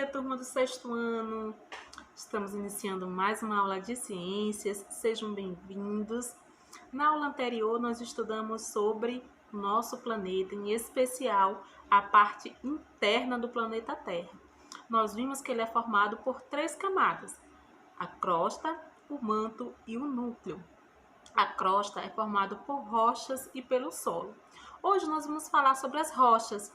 dia, turma do sexto ano! Estamos iniciando mais uma aula de ciências, sejam bem-vindos. Na aula anterior, nós estudamos sobre o nosso planeta, em especial a parte interna do planeta Terra. Nós vimos que ele é formado por 3 camadas: a crosta, o manto e o núcleo. A crosta é formada por rochas e pelo solo. Hoje nós vamos falar sobre as rochas,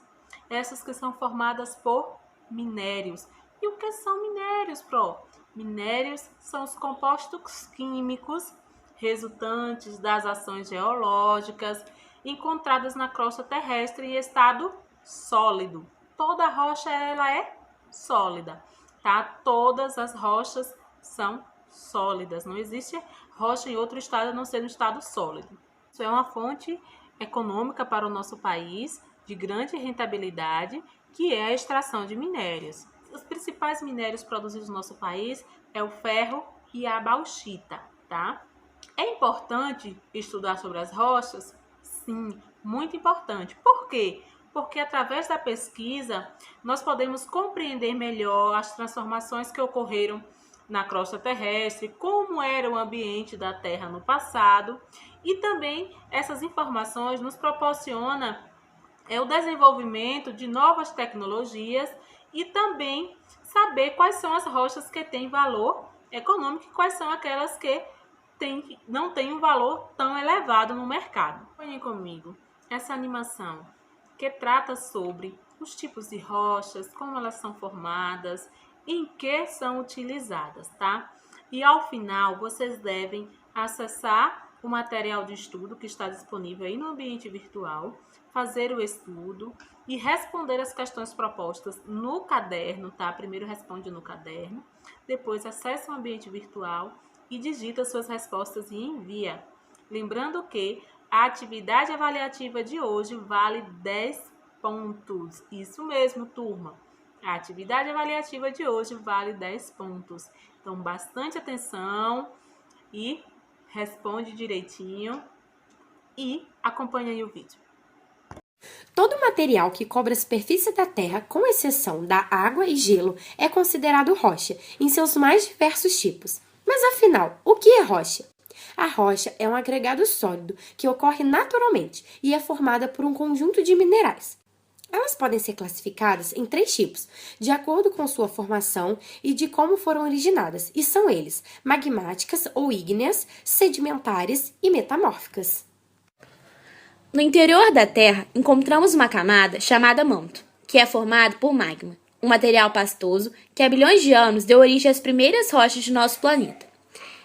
essas que são formadas por minérios. E o que são minérios, Pro? Minérios são os compostos químicos resultantes das ações geológicas encontradas na crosta terrestre em estado sólido. Toda rocha ela é sólida, tá? Todas as rochas são sólidas. Não existe rocha em outro estado a não ser no estado sólido. Isso é uma fonte econômica para o nosso país de grande rentabilidade, que é a extração de minérios. Os principais minérios produzidos no nosso país é o ferro e a bauxita, tá? É importante estudar sobre as rochas? Sim, muito importante. Por quê? Porque através da pesquisa nós podemos compreender melhor as transformações que ocorreram na crosta terrestre, como era o ambiente da Terra no passado, e também essas informações nos proporcionam o desenvolvimento de novas tecnologias e também saber quais são as rochas que têm valor econômico e quais são aquelas que não têm um valor tão elevado no mercado. Acompanhem comigo essa animação que trata sobre os tipos de rochas, como elas são formadas, em que são utilizadas, tá? E ao final vocês devem acessar o material de estudo que está disponível aí no ambiente virtual, fazer o estudo e responder as questões propostas no caderno, tá? Primeiro responde no caderno, depois acessa o ambiente virtual e digita suas respostas e envia. Lembrando que a atividade avaliativa de hoje vale 10 pontos. Isso mesmo, turma. A atividade avaliativa de hoje vale 10 pontos. Então, bastante atenção e responde direitinho e acompanha aí o vídeo. Todo material que cobre a superfície da Terra, com exceção da água e gelo, é considerado rocha, em seus mais diversos tipos. Mas afinal, o que é rocha? A rocha é um agregado sólido que ocorre naturalmente e é formada por um conjunto de minerais. Elas podem ser classificadas em 3 tipos, de acordo com sua formação e de como foram originadas, e são eles: magmáticas ou ígneas, sedimentares e metamórficas. No interior da Terra, encontramos uma camada chamada manto, que é formado por magma, um material pastoso que há bilhões de anos deu origem às primeiras rochas de nosso planeta.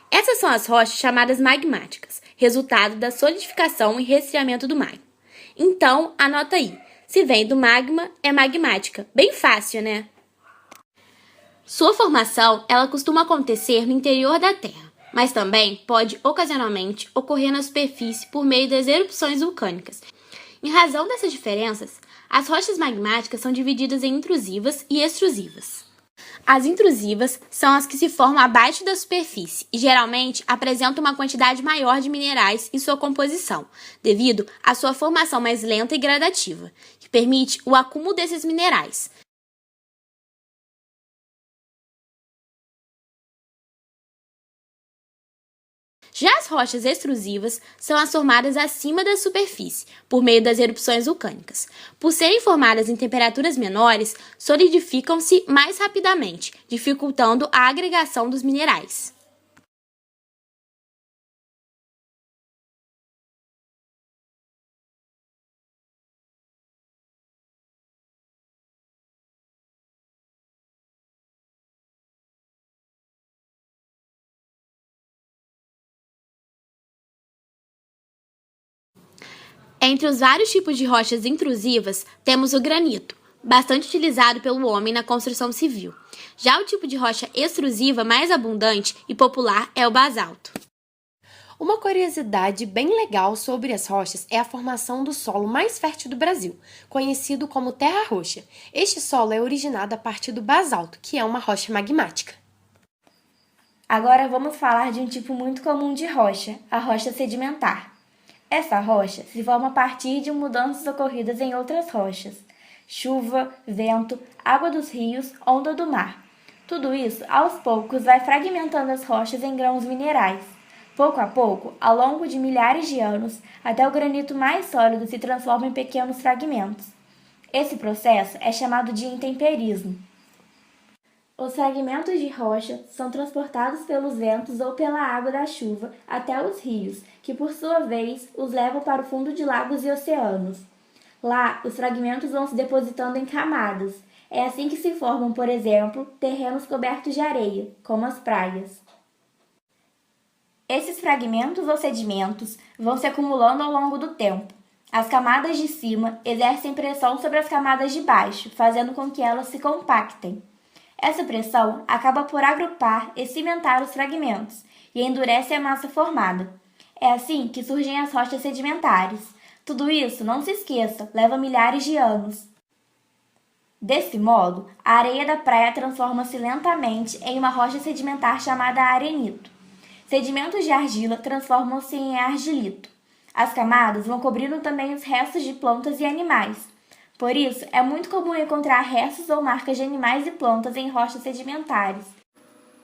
Essas são as rochas chamadas magmáticas, resultado da solidificação e resfriamento do magma. Então, anota aí. Se vem do magma, é magmática. Bem fácil, né? Sua formação, ela costuma acontecer no interior da Terra, mas também pode, ocasionalmente, ocorrer na superfície por meio das erupções vulcânicas. Em razão dessas diferenças, as rochas magmáticas são divididas em intrusivas e extrusivas. As intrusivas são as que se formam abaixo da superfície e geralmente apresentam uma quantidade maior de minerais em sua composição, devido à sua formação mais lenta e gradativa, que permite o acúmulo desses minerais. Já as rochas extrusivas são as formadas acima da superfície, por meio das erupções vulcânicas. Por serem formadas em temperaturas menores, solidificam-se mais rapidamente, dificultando a agregação dos minerais. Entre os vários tipos de rochas intrusivas, temos o granito, bastante utilizado pelo homem na construção civil. Já o tipo de rocha extrusiva mais abundante e popular é o basalto. Uma curiosidade bem legal sobre as rochas é a formação do solo mais fértil do Brasil, conhecido como terra roxa. Este solo é originado a partir do basalto, que é uma rocha magmática. Agora vamos falar de um tipo muito comum de rocha, a rocha sedimentar. Essa rocha se forma a partir de mudanças ocorridas em outras rochas, chuva, vento, água dos rios, onda do mar. Tudo isso, aos poucos, vai fragmentando as rochas em grãos minerais. Pouco a pouco, ao longo de milhares de anos, até o granito mais sólido se transforma em pequenos fragmentos. Esse processo é chamado de intemperismo. Os fragmentos de rocha são transportados pelos ventos ou pela água da chuva até os rios, que por sua vez os levam para o fundo de lagos e oceanos. Lá, os fragmentos vão se depositando em camadas. É assim que se formam, por exemplo, terrenos cobertos de areia, como as praias. Esses fragmentos ou sedimentos vão se acumulando ao longo do tempo. As camadas de cima exercem pressão sobre as camadas de baixo, fazendo com que elas se compactem. Essa pressão acaba por agrupar e cimentar os fragmentos e endurece a massa formada. É assim que surgem as rochas sedimentares. Tudo isso, não se esqueça, leva milhares de anos. Desse modo, a areia da praia transforma-se lentamente em uma rocha sedimentar chamada arenito. Sedimentos de argila transformam-se em argilito. As camadas vão cobrindo também os restos de plantas e animais. Por isso, é muito comum encontrar restos ou marcas de animais e plantas em rochas sedimentares.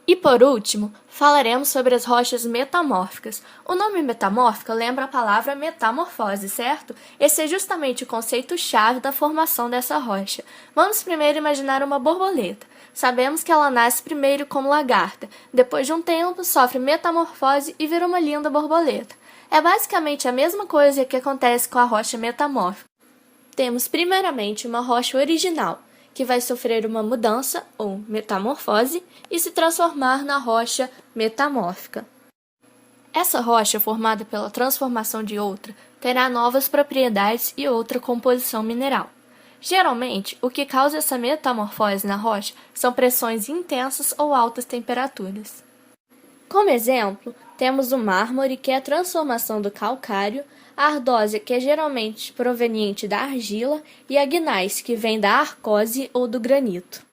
E por último, falaremos sobre as rochas metamórficas. O nome metamórfica lembra a palavra metamorfose, certo? Esse é justamente o conceito-chave da formação dessa rocha. Vamos primeiro imaginar uma borboleta. Sabemos que ela nasce primeiro como lagarta, depois de um tempo sofre metamorfose e vira uma linda borboleta. É basicamente a mesma coisa que acontece com a rocha metamórfica. Temos primeiramente uma rocha original, que vai sofrer uma mudança ou metamorfose e se transformar na rocha metamórfica. Essa rocha, formada pela transformação de outra, terá novas propriedades e outra composição mineral. Geralmente, o que causa essa metamorfose na rocha são pressões intensas ou altas temperaturas. Como exemplo, temos o mármore, que é a transformação do calcário, a ardósia, que é geralmente proveniente da argila, e a gneiss, que vem da arcose ou do granito.